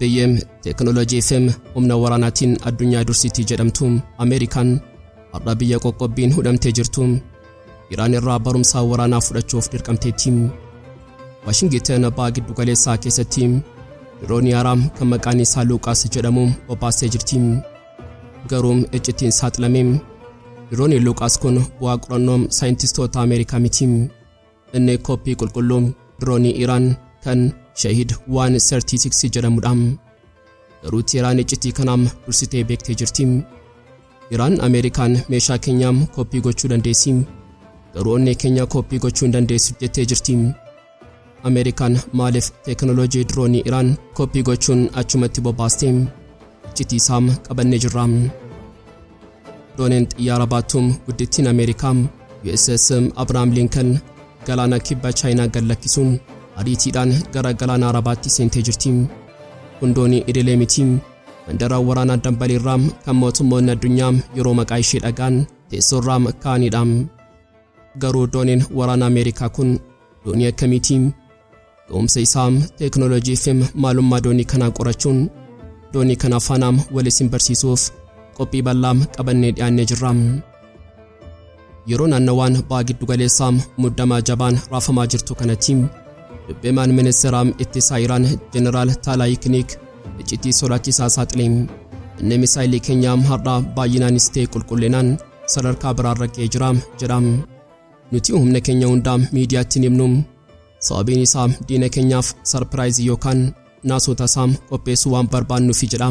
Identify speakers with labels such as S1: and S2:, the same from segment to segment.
S1: Biyyam teknoolojii fi humna waraanaatiin addunyaa dursitii jedhamtu Ameerikaan har'a biyya qoqqobbiin hudhamtee jirtu Iraan irraa barumsa waraanaa fudhachuuf dirqamteetti. Washington abbaa giddu galeessaa keessatti diroonii Araam kan maqaan isaa Luqaas jedhamu obaastee jirti. Garuu ejjittiin saaxilamee diroonii Luqaas kun bu'aa qorannoo saayintistoota Ameerikaa miti. Inni koppii qulqulluu diroonii Iraan kan Shahid 136 jedhamudha. Garuu Iraan ejjittii kanaam dursitee beektee jirti. Iraan Ameerikaan meeshaa keenyaam koppii gochuu dandeessi. Garuu onnee keenya koppii gochuu hin dandeessu jettee jirti. Ameerikaan maaliif teknoolojii diroonii Iraan koppii gochuun achumatti bobbaastee ejjittii isaam qabannee jirra. Dirooniin xiyyaara baattuun guddittiin Ameerikaa USS Abraham Lincoln galaana kibba Chaayinaa gad lakkisuun ariitiidhaan gara galaana Arabaatti seentee jirti. Hundoonni idilee miti. Mandara waraanaa Dambaliirraa kan mootummoonni addunyaa yeroo maqaa ishee dhagaan teessoorraa ka'anidha. Garuu dooniin waraana Ameerikaa kun doonii akkamiiti? Ga'umsa isaa teknoolojii fi maalummaa doonii kanaa qorachuun doonii kana faanaam waliin barsiisuuf qophii bal'aa qabannee dhiyaannee jirra. Yeroo naannawaan ba'aa giddu galeessaa muddamaa jabaan raafamaa jirtu kanatti dubbimaan ministeera ittisaa Iraan Jeneraal Talaayikniik ejjittii sodaachisaa saaxileen inni misaayilii keenyaa har'a baay'inaanis ta'e qulqullinaan sadarkaa biraarra ga'ee jira jedha. Nuti humna keenya hundaa miidiyaatti himnu. Sababiin isaa diina keenyaaf sarpiraayizii yookaan naasota isaa qopheessuu waan barbaannuufi jedha.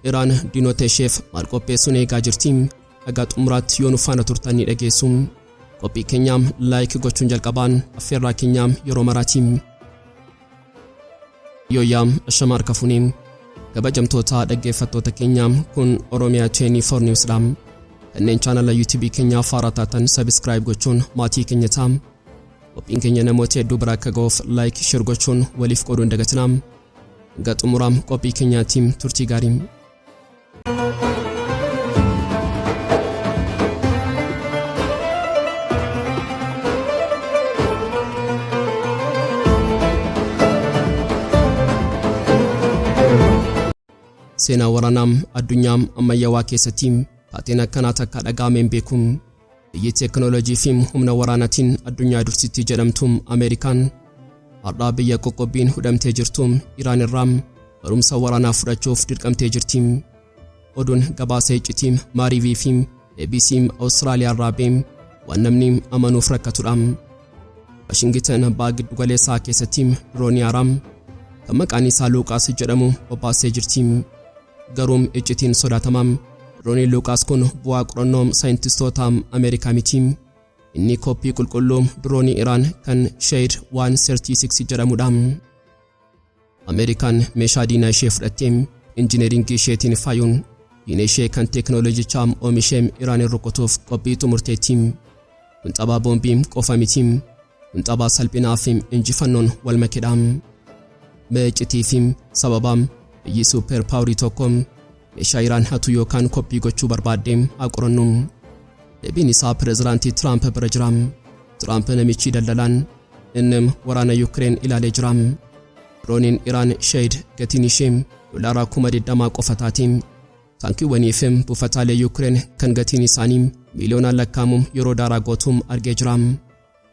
S1: Iraan diinota isheef maal qopheessuun eegaa jirti? Haga xumuraatti yoo nu faana turtanii dhageessu. Qophii keenyaam laayik gochuun jalqabaan affeerraa keenyaam yeroo maraati. Yooyaam ashama harka fuunee kabajamtoota dhaggeeffattoota keenyaam kun Oromiyaa 24 Newsdha. Kanneen chaanala YouTube keenyaa faaraa taatan subscribe gochuun maatii keenya taam. Qophiin keenya namoota hedduu bira akka ga'uuf like share gochuun waliif qooduu hin dagatinaa. Haga xumuraam qophii keenyaatiin turtii gaarii. Seenaa waraanaam addunyaam ammayyaawaa keessatti taateen akkanaa takka dhagaameen beekuun biyyi teknoolojii fi humna waraanaatiin addunyaa dursitti jedhamtu Ameerikaan har'a biyya qoqqobbiin hudhamtee jirtu Iraan irraa barumsa waraanaa fudhachuuf dirqamtee jirti. Oduun gabaasa iccitii Maariivii fi ABC Awustiraaliyaa irraa beem waan namni amanuuf rakkatudha. Washington abbaa giddu galeessaa keessatti diroonii Araam kan maqaan isaa Luqaas jedhamu obaastee jirti. Garuu iccitiin sodaatamaa diroonii Luqaas kun bu'aa qorannoo saayintistoota Ameerikaa miti. Inni koppii qulqulluu diroonii Iraan kan Shahid 136 jedhamudha. Ameerikaan meeshaa diinaa ishee fudhattee injineeringii isheetiin faayuun diina ishee kan teknoolojichaa oomishee Iraan rukutuuf qophii xumurteetti. Kun taphaa boombii qofa miti. Kun taphaa salphinaa fi injifannoon wal makedha. Iccitii fi sababaa biyyi super paaworii tokko meeshaa Iraan hatu yookaan koppii gochuu barbaadde haa qorannu. Deebiin isaa pireezidaantii Tiraamp bira jira. Tiraamp namichi daldalaan inni waraana Yuukireen ilaalee jira. Dirooniin Iraan Shahid gatiin ishee $20,000 qofa taati. Taankiiwwanii fi buufataalee Yuukireen kan gatiin isaanii miiliyoonaan lakkaa'amu yeroo daaraa gootuun argee jira.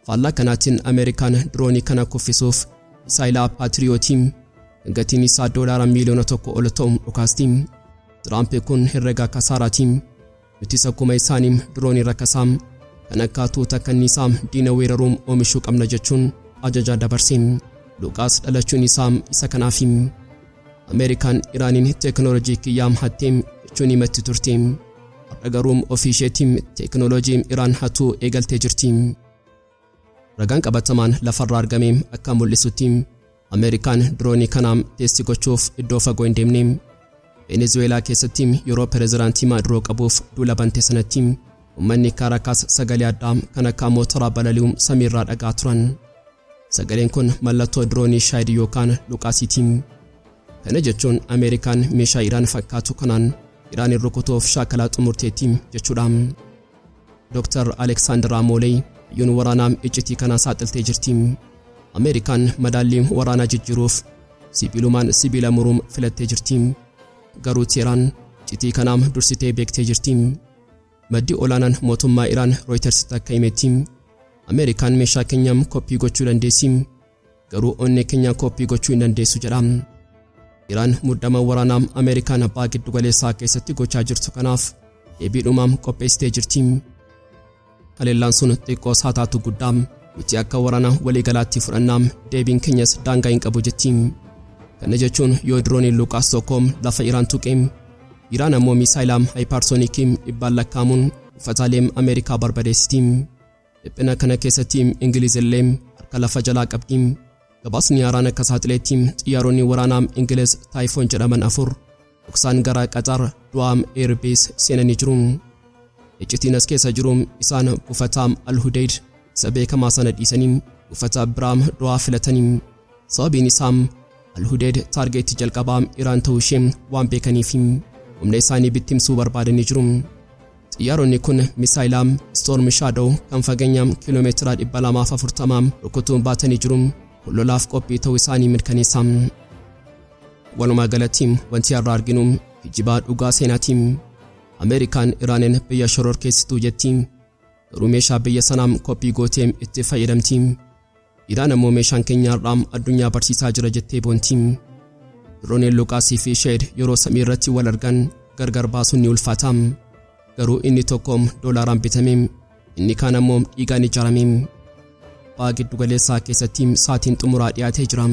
S1: Faallaa kanaatiin Ameerikaan diroonii kana kuffisuuf misaayilaa Paatiriyootii gatiin isaa $1 miiliyoona ol ta'u dhukaasti. Tiraamp kun herrega kasaaraatiin nuti sakkuma isaanii diroonii rakkasaam kan akka tuuta kanniisaa diina weeraruun oomishuu qabna jechuun ajaja dabarse. Luqaas dhalachuun isaa isa kanaaf. Ameerikaan Iraaniin teknoolojii kiyyaam hattee jechuun himatti turte. Har'a garuu ofii isheetiin teknoolojii Iraan hatuu eegaltee jirti. Ragaan qabatamaan lafarraa argame akka mul'isutti Ameerikaan diroonii kanaam teessi gochuuf iddoo fagoo hin deemne. Venezuelaa keessatti yeroo pireezidaantii Maaduroo qabuuf duula bante sanatti uummanni Kaarakaas sagalee addaa kan akka mootoraa balali'uu samiirraa dhagaa turan. Sagaleen kun mallattoo diroonii Shahid yookaan Luqaasiiti. Kana jechuun Ameerikaan meeshaa Iraan fakkaatu kanaan Iraan rukutuuf shaakalaa xumurteetti jechuudha. Dr. Alexander Moley yuun waraanaa iccitii kana saaxiltee jirti. Ameerikaan madaalii waraanaa jijjiiruuf sibiilumaan sibiila muruum filattee jirti. Garuu Teheraan citii kanaam dursitee beektee jirti. Maddi olaanaan mootummaa Iraan Reuters akka himetti Ameerikaan meeshaa keenyaam koppii gochuu dandeessi. Garuu onnee keenya koppii gochuu hin dandeessu jedha. Iraan muddama waraanaa Ameerikaan abbaa giddu galeessaa keessatti gochaa jirtu kanaaf deebiidhumaam qopheessitee jirti. Haleellaan sun xiqqoos haa taatu guddaa nuti akka waraana waliigalaatti fudhannaam deebiin keenyas daangaa hin qabu jetti. Kana jechuun yoo dirooniin Luqaas tokkoom lafa Iraan tuqeem Iraan ammoo miisaayilaam haayiparsoonikiim dhibbaan lakkaamuun uffataalee Ameerikaa barbadeessiti. Dhiphina kana keessatti Ingilizillee harka lafa jalaa qabdi. Gabaasni haaraan akka saaxileetti xiyyaaronni waraanaa Ingiliz Taayifoon jedhaman 4 dhoksaan gara Qatar Du'aam Airbase seenanii jiru. Iccitiin as keessa jiru isaan buufataa Al-Hudayd isa beekamaa sana dhiisanii buufata Biraam Du'aa filatanii. Sababiin isaa Al-Hudayd taargeetii jalqabaa Iraan ta'uu ishee waan beekaniif humna isaanii bittimsuu barbaadanii jiru. Xiyyaaronni kun misaayilaam Storm Shadow kan fageenya kiiloomeetira 240 rukutuun baatanii jiru. Lolaaf qophii ta'uu isaanii mirkaneessa. Walumaa galatti wanti har'a arginu hijibaa dhugaa seenaati. Ameerikaan Iraanin biyya shororkeessituu jetti. Garuu meeshaa biyya sanaam koppii gootee itti fayyadamti. Iraan ammoo meeshaan keenya har'aa addunyaa barsiisaa jira jettee boonti. Dirooniin Luqaasii fi Sheed yeroo samii irratti wal argan gargar baasuun ni ulfaata. Garuu inni tokko $1 bitame, inni kaan ammoo dhiigaan ijaarame. Abbaa giddu galeessaa keessatti saatiin xumuraa dhiyaatee jira.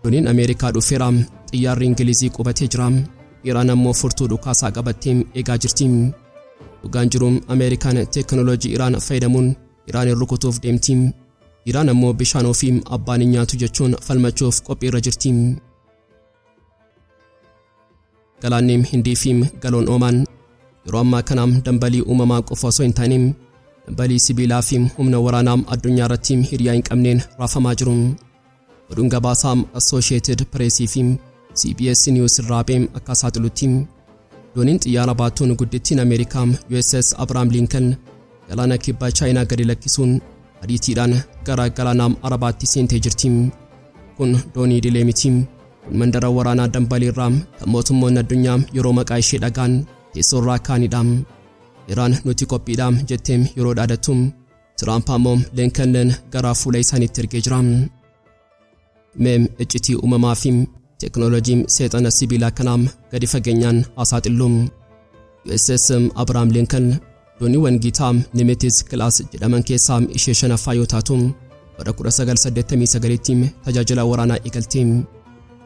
S1: Dirooniin Ameerikaa dhufeera. Xiyyaarri Ingilizii qubatee jira. Iraan ammoo furtuu dhukaasaa qabattee eegaa jirti. Dhugaan jiru Ameerikaan teekinooloojii Iraan fayyadamuun Iraanin rukutuuf deemti. Iraan ammoo bishaan ofii abbaan hin nyaatu jechuun falmachuuf qophii irra jirti. Galaanni Hindii fi galoon Oomaan yeroo ammaa kana dambalii uumamaa qofa osoo hin taane dambalii sibiilaa fi humna waraanaa addunyaa irratti hiriyaa hin qabneen raafamaa jiru. Oduun gabaasaa Associated Press fi CBS News irraa akka saaxilutti dooniin xiyyaara baattuun guddittiin Ameerikaa USS Abraham Lincoln galaana kibba Chaayinaa gadi lakkisuun ariitiidhaan gara galaana Arabaatti seentee jirti. Kun doonii dilee miti. Mandara waraanaa dambalii irraa kan mootummoonni addunyaa yeroo maqaa ishee dhagaan teessoo irraa kaanidha. Iraan nuti qophiidha jettee yeroo dhaadattu Tiraamp ammoo Lincoln gara fuula isaaniitti ergee jira. Meem iccitii uumamaa fi teekinooloojii seexana sibiilaa kanaam gadi fageenyaan saaxillu. USS Abraham Lincoln dooniiwwan gitaa Nimitz Class jedhaman keessaa ishee shanaffaa yoo taatu bara 1989tti tajaajila waraanaa eegalte.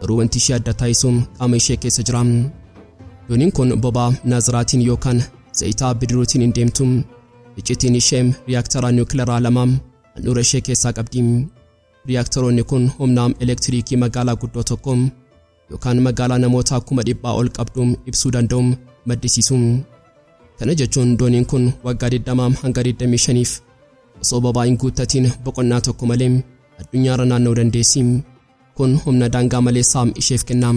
S1: Garuu wanti ishee adda taasisu qaama ishee keessa jira. Dooniin kun bobaa naaziraatiin yookaan zayitaa bidiruutiin hin deemtu. Iccitiin ishee riyaaktaraa niwukileeraa 2 handhuura ishee keessaa qabdi. Riyaaktaroonni kun humna elektiriikii magaalaa guddoo tokko yookaan magaalaa namoota 100,000 ol qabdu ibsuu danda'u maddisiisu. Kana jechuun dooniin kun waggaa 20 hanga 25f osoo bobaa hin guuttatiin boqonnaa tokko malee addunyaa irra naanna'uu dandeessi. Kun humna daangaa maleessaa isheef kenna.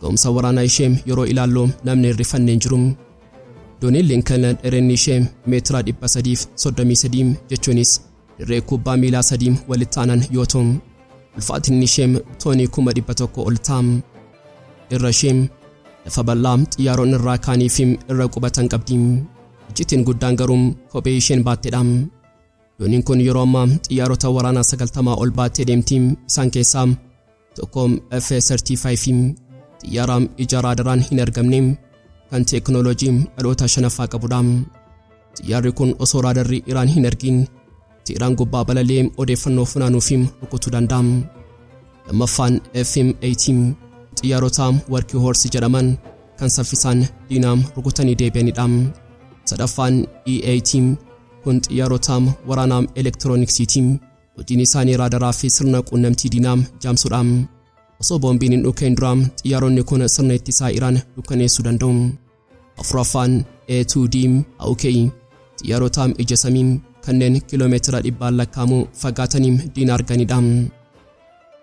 S1: Ga'umsa waraanaa ishee yeroo ilaallu namni hirrifanneen jiru. Dooniin Lincoln dheerinni ishee meetira 333 jechuunis dirree kubbaa miilaa 3 walitti aanan yoo ta'u ulfaatinni ishee toonii 100,000 ol ta'a. Irra ishee lafa bal'aa xiyyaaronni irraa kaanii fi irra qubatan qabdi. Iccitiin guddaan garuu kophee isheen baatteedha. Dooniin kun yeroo ammaa xiyyaarota waraanaa 90 ol baattee deemti. Isaan keessaa tokko F-35 xiyyaara ija raadaraan hin argamne kan teekinooloojii dhaloota 5ffaa qabudha. Xiyyaarri kun osoo raadarri Iraan hin argin Teheraan gubbaa balalee odeeffannoo funaanuu fi rukutuu danda'a. Lammaffaan F-18 xiyyaarota Working Horse jedhaman kan saffisaan diinaa rukutanii deebi'anidha. Sadaffaan E-18 kun xiyyaarota waraanaa elektirooniksiiti. Hojiin isaanii raadaraa fi sirna quunnamtii diinaa jaamsuudha. Osoo boombiin hin dhukaa'in dura xiyyaaronni kun sirna ittisaa Iraan dukkaneessuu danda'u. Afuraffaan A-2D AUK xiyyaarota ija samii kanneen kiiloomeetira 100 lakkaa'amu fagaatanii diina arganidha.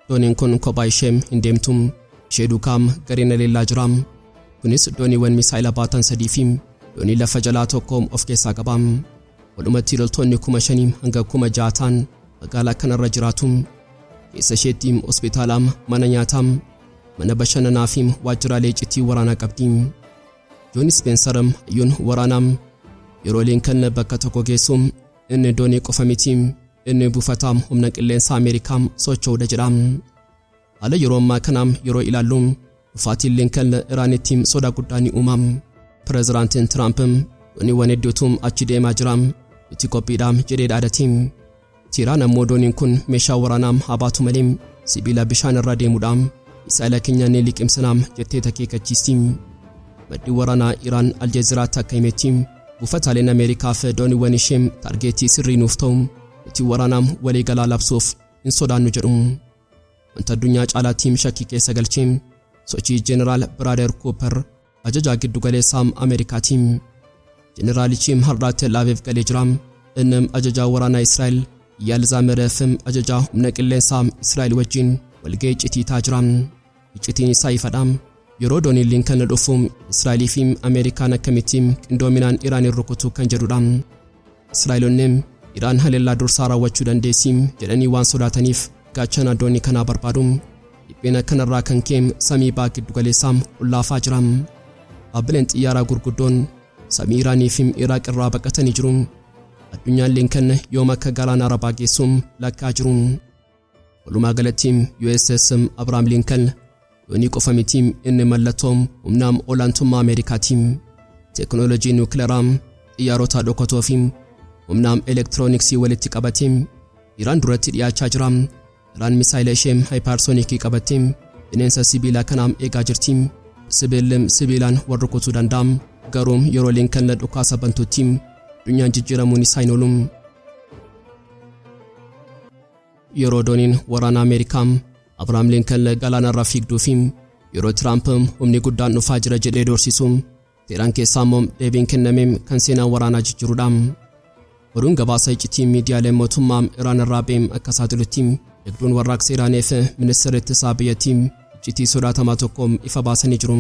S1: Dooniin kun kophaa ishee hin deemtu. Ishee duukaa gareen leellaa jira. Kunis dooniiwwan misaayila baatan 3 fi doonii lafa jalaa tokko of keessaa qaba. Walumatti loltoonni 5,000 hanga 6,000 magaalaa kanarra jiraatu. keessa isheetti hospitaalaa, mana nyaataa, mana bashannanaa fi waajjiraalee icciitii waraanaa qabdi. Joon Spencer hayyuun waraanaa yeroo Lincoln bakka tokko geessu inni doonii qofa miti, inni buufata humna qilleensa Ameerikaa socho'uudha jedha. Haala yeroo ammaa kana yeroo ilaallu dhufaatiin Lincoln Iraanitti sodaa guddaa ni uuma. Pireezidaantiin Trump dooniiwwan hedduutu achi deemaa jira, itti qophiidha jedhee dhaadate. Tiraan ammoo dooniin kun meeshaa waraanaa habaatu malee sibiila bishaan irra deemuudha, misaa'ila keenya ni liqimsina jettee akeekkachiisti. Maddi waraanaa Iraan Aljeeziraatti akka himetti buufataaleen Ameerikaa fi dooniiwwan ishee taargeetii sirrii nuuf ta'u itti waraanaa waliigalaa labsuuf hin sodaannu jedhu. Wanta addunyaa caalaatti shakkii keessa galchee sochii Jeneraal Braader Cooper ajajaa giddu galeessaa Ameerikaati. Jeneraalichi har'aa Tel Aviv galee jira. Inni ajajaa waraanaa Israa'el Yaal Zaamiree fi ajajaa humna qilleensaa Israa'el wajjin walga'ii icciitii taa'aa jira. Icciitiin isaa ifadha. Yeroo dooniin Lincoln dhufu Israa'elii fi Ameerikaan akkamitti qindoominaan Iraan rukutuu kan jedhudha. Israa'eloonni Iraan haleellaa dursaa raawwachuu dandeessi jedhanii waan sodaataniif gaachana doonii kanaa barbaadu. Dhiphina kanarraa kan ka'e samii ba'aa giddu galeessaa ullaafaa jira. Dhaabbileen xiyyaaraa gurguddoon samii Iraanii fi Iraaq irraa baqatanii jiru. Addunyaan Lincoln yoom akka galaana Arabaa geessu lakkaa jiru. Walumaa galatti USS Abraham Lincoln doonii qofa miti, inni mallattoo humna olaantummaa Ameerikaati. Teknoolojii nuukileeraa, xiyyaarota dhokatoo fi humna elektirooniksii walitti qabatee Iraan duratti dhiyaachaa jira. Iraan misaa'ila ishee haayipaarsonikii qabattee bineensa sibiilaa kana eegaa jirti. Sibiilaan wal rukutuu danda'a. Garuu yeroo Lincoln dhukaasa bantutti addunyaan jijjiiramuun isaa hin oolu. Yeroo dooniin waraana Ameerikaa Abraham Lincoln galaanarra fiigduu fi yeroo Trump humni guddaan dhufaa jira jedhee doorsisu Teheraan keessaa immoo deebiin kenname kan seenaa waraanaa jijjiirudha. Oduun gabaasa icciitii miidiyaalee mootummaa Iraan irraa ba'e akka saaxilutti eegduun warraaqsa Iraanii fi ministeerri ittisaa biyyattii icciitii sodaatamaa tokko ifa baasanii jiru.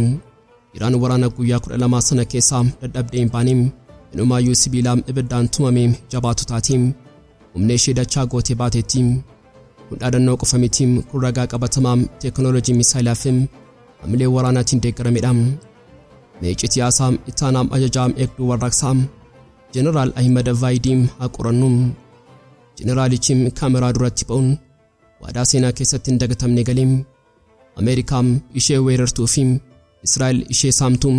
S1: Iraan waraana guyyaa 12 sana keessaa dadhabdee hin baane, inumaayyuu sibiilaa ibiddaan tumame jabaatu taate humna ishee dachaa gootee baateetti. Kun dhaadannoo qofa miti, kun ragaa qabatamaa teknoolojii misaa'ilaa fi hamilee waraanaatiin deeggaramedha. Icciitii haasaa itti aanaa ajajaa eegduu warraaqsaa Jeneraal Ahmed Vaidii haa qorannu. Jeneraalichi kaameraa duratti ba'uun waadaa seenaa keessatti hin dagatamne galee Ameerikaa ishee weerartuu fi Israa'el ishee saamtuu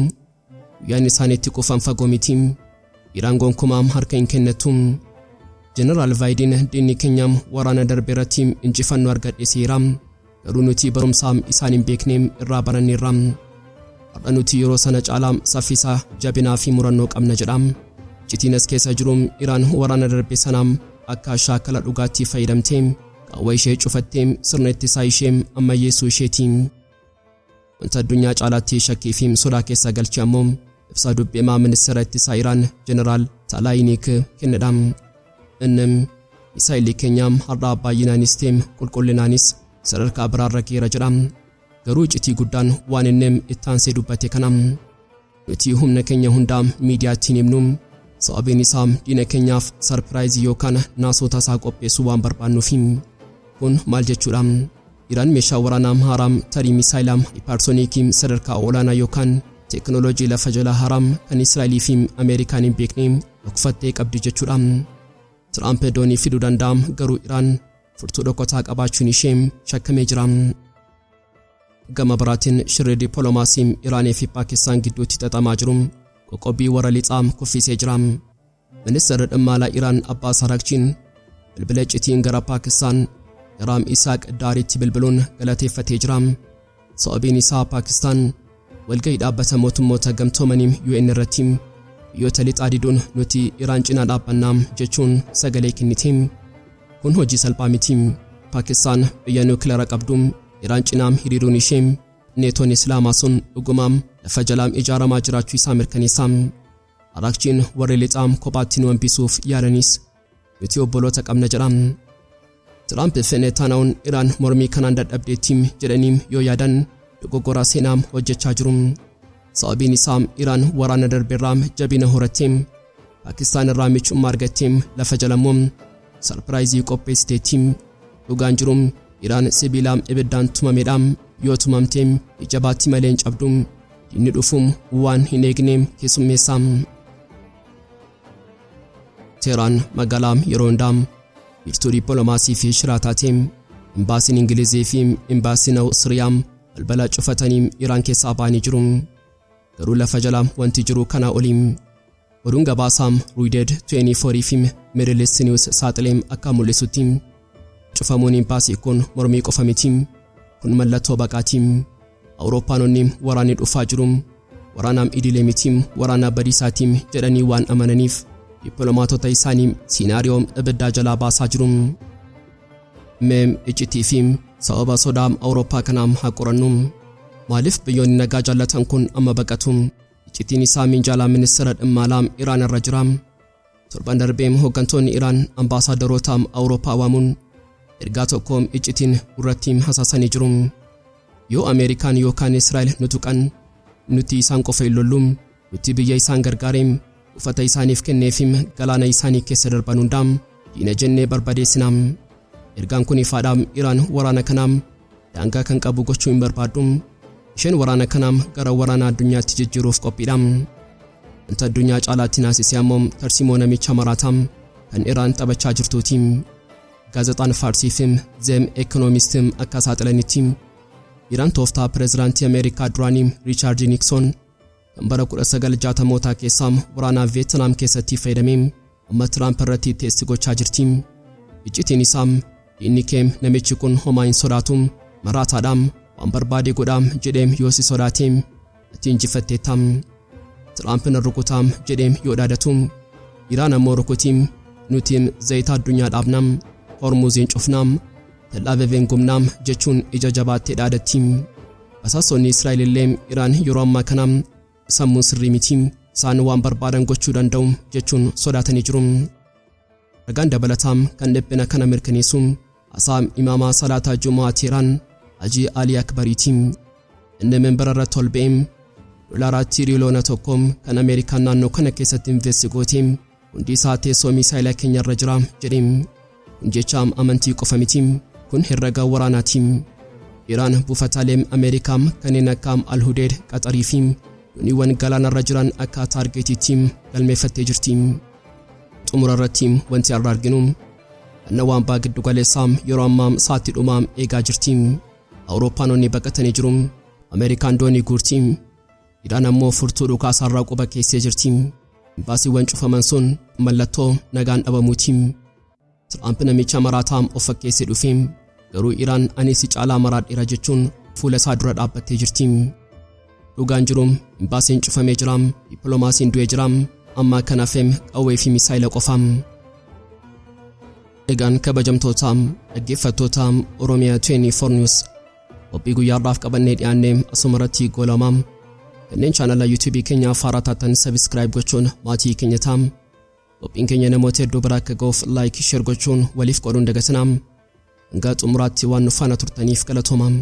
S1: guyyaan isaaniitti qofaan fagoo miti. Iraan gonkumaa harka hin kennatu. Jeneraal Vaidiin diinni keenya waraana darbeerratti injifannoo argadheera, garuu nuti barumsaa isaan hin beekne irraa baranneerra. Har'a nuti yeroo sana caalaa saffisa, jabinaa fi murannoo qabna jedha. Icciitiin keessa jiru Iraan waraana darbe sanaa akka shaakala dhugaatti fayyadamtee qaawwa ishee cufattee sirna ittisaa ishee ammayyeessuu isheeti. Wanta addunyaa caalaatti shakkii fi sodaa keessa galche ammoo ibsa dubbi'aa ministeera ittisaa Iraan Jeneraal Talaayinik kennedha. Inni misaa'illi keenya har'a baay'inaanis ta'e qulqullinaanis sadarkaa biraarra geera jedha. Garuu icciitii guddaan waan inni itti aansee dubbate kana. Nuti humna keenya hundaa miidiyaatti himnu, sababiin isaa diina keenyaaf sarpiraayizii yookaan naasota isaa qopheessuu waan barbaannuufi. Kun maal jechuudha? Iraan meeshaa waraanaa haaraa tarii misaa'ilaa haayipaarsonikii sadarkaa olaanaa yookaan teknoolojii lafa jalaa haaraa kan Israa'elii fi Ameerikaan hin beekne dhokfattee qabdi jechuudha. Trump doonii fiduu danda'a, garuu Iraan furtuu dhokataa qabaachuun ishee shakkamee jira. Gama biraatiin shirri dippiloomaasii Iraanii fi Paakistaan gidduutti xaxamaa jiru qoqqobbii warra lixaa kuffisee jira. Ministeerri dhimma alaa Iraan Abbaas Araghchiin bilbila icciitiin gara Paakistaan Iraam Isaaq Daariitti bilbiluun galateeffatee jira. Sababiin isaa Paakistaan walga'ii dhaabbata mootummoota gamtoomanii UN irratti biyyoota lixaa diduun nuti Iraan cinaa dhaabbannaa jechuun sagalee kennite. Kun hojii salphaa miti. Paakistaan biyya nuukileera qabdu Iraan cinaa hiriiruun ishee neetoon Islaamaa sun dhugumaan lafa jalaa ijaaramaa jiraachuu isaa mirkaneessa. Araghchiin warri lixaa kophaatti nu hambisuuf yaalanis nuti obboloota qabna jedha. Trump fi Netanyahuun Iraan mormii kanaan dadhabdeetti jedhanii yoo yaadan dogoggora seenaa hojjechaa jiru. Sababiin isaa Iraan waraana darbeerraa jabina horattee Paakistaan irraa michummaa argattee lafa jalammoo sarpiraayizii qopheessiteetti. Dhugaan jiru Iraan sibiilaam ibiddaan tumameedhaam yoo tumamteem ijabaatti maleen cabduum inni dhufum waan hin eegneem keessummeessaam. Teheraan magaalaam yeroo hundaam biirtuu dippiloomaasii fi shiraataatiin imbaasiin Ingilizii fi imbaasiin Awustiriyaam balbala cufataniim Iraan keessaa ba'anii jiru. Garuu lafa jalaam wanti jiru kana oliim. Oduun gabaasaam Ruuded 24 fi Middle East News saaxileem akka mul'isutti cufamuun imbaasii kun mormii qofa mitiim. Kun mallattoo baqaatiim. Awurooppaanonni waraanni dhufaa jiru. Waraanaam idilee mitiim waraana badiisaatiim jedhanii waan amananiif dippiloomaatota isaanii siinaariyoom ibiddaa jalaa baasaa jiru. Meem iccitii fi sababa sodaam Awurooppaa kanaam haa qorannu. Maaliif biyyoonni nagaa jaallatan kun amma baqatu? Iccitiin isaa minjaala ministeera dhimma alaa Iraan irra jira. Torban darbeem hooggantoonni Iraan ambaasaadarootaam Awurooppaa waamuun ergaa tokkoom iccitiin irrattiin hasaasanii jiru. Yoo Ameerikaan yookaan Israa'el nutuqan nuti isaan qofa hin lollu, nuti biyya isaan gargaareem uffata isaaniif kenneefim galaana isaanii keessa darban hundaam diina jennee barbadeessinaam. Ergaan kun ifaadhaam Iraan waraana kanaam daangaa kan qabu gochuu hin barbaaddu. Isheen waraana kanaam gara waraana addunyaatti jijjiiruuf qophiidhaam. Wanta addunyaa caalaatti naasisee ammoo tarsiimoo namicha maraataam kan Iraan taphachaa jirtuutiim. Gaazexaan Faarsii Zem Economistim akka saaxilanitti Iraan tooftaa pireezidaantii Ameerikaa duraanii Riichaard Nikson kan bara 1960mootaa keessaam waraana Veetnaam keessatti fayyadamee amma Tiraamp irratti teessi gochaa jirti. Iccitiin isaam inni keem namichi kun homaa hin sodaatu maraataadhaam waan barbaade godhaam jedheem yoo si sodaateem ati injifatteettam. Tiraampiin rukutaam jedheem yoo dhaadatu Iraan ammoo rukutiim nutiim zayita addunyaa dhaabnaam Hormuziin cufnaam Tel-Aviivin gumnaam jechuun ija jabaattee dhaadattiim. Basaasonni Israa'el illee Iraan yeroo ammaa kanaam sammuun sirrii mitiim isaan waan barbaadan gochuu danda'u jechuun sodaatanii jiru. Ragaan dabalataam kan dhiphina kana mirkaneessu asaam imaamaa salaataa Jumaa Teheraan Hajii Alii Akbariitiim. Inni membara irratti ol ba'eem $1 tiriliyoona kan Ameerikaan naannoo kana keessatti investi gooteem hundi isaa teessoo misaayilaa keenya irra jira jedheem. Kun jechaam amantii qofa mitiim kun herregaa waraanaatiim. Iraan buufataalee Ameerikaam kanneen akka Al-Hudeed Qaxarii fi dooniiwwan galaana irra jiran akka taargeetiittiim galmeeffattee jirtiim. Xumura irrattiim wanti arra arginu anna waan baa giddu galeessaam yeroo ammaam saatti dhumaam eegaa jirtiim. Awurooppaanonni baqatanii jiru. Ameerikaan doonii guurtiim. Iraan ammoo furtuu dhukaasaarraa quba keessee jirtiim. Imbaasiiwwan cufaman sun mallattoo nagaan dhabamuutiim. Tiraamp namicha maraataam of fakkeessee dhufeem garuu Iraan ani si caalaa maraadheera jechuun fuula isaa dura dhaabbattee jirtiim. Dhugaan jiruum imbaasiin cufamee jiraam dippiloomaasiin du'ee jiraam amma kanaafeem qawwee fi misaayila qofaam. Egaan kabajamtootaam dhaggeeffattootaam Oromiyaa 24 News qophii guyyaadhaaf qabannee dhiyaanneem asumarratti goolamaam. Kanneen chaanala YouTube keenya afaaraa taatan subscribe gochuun maatii keenya taam. Qophiin keenya namoota hedduu bira akka ga'uuf like share gochuun waliif qooduun dagatinaam. Hanga xumuraatti waan nu faana turtaniif galatoomaam.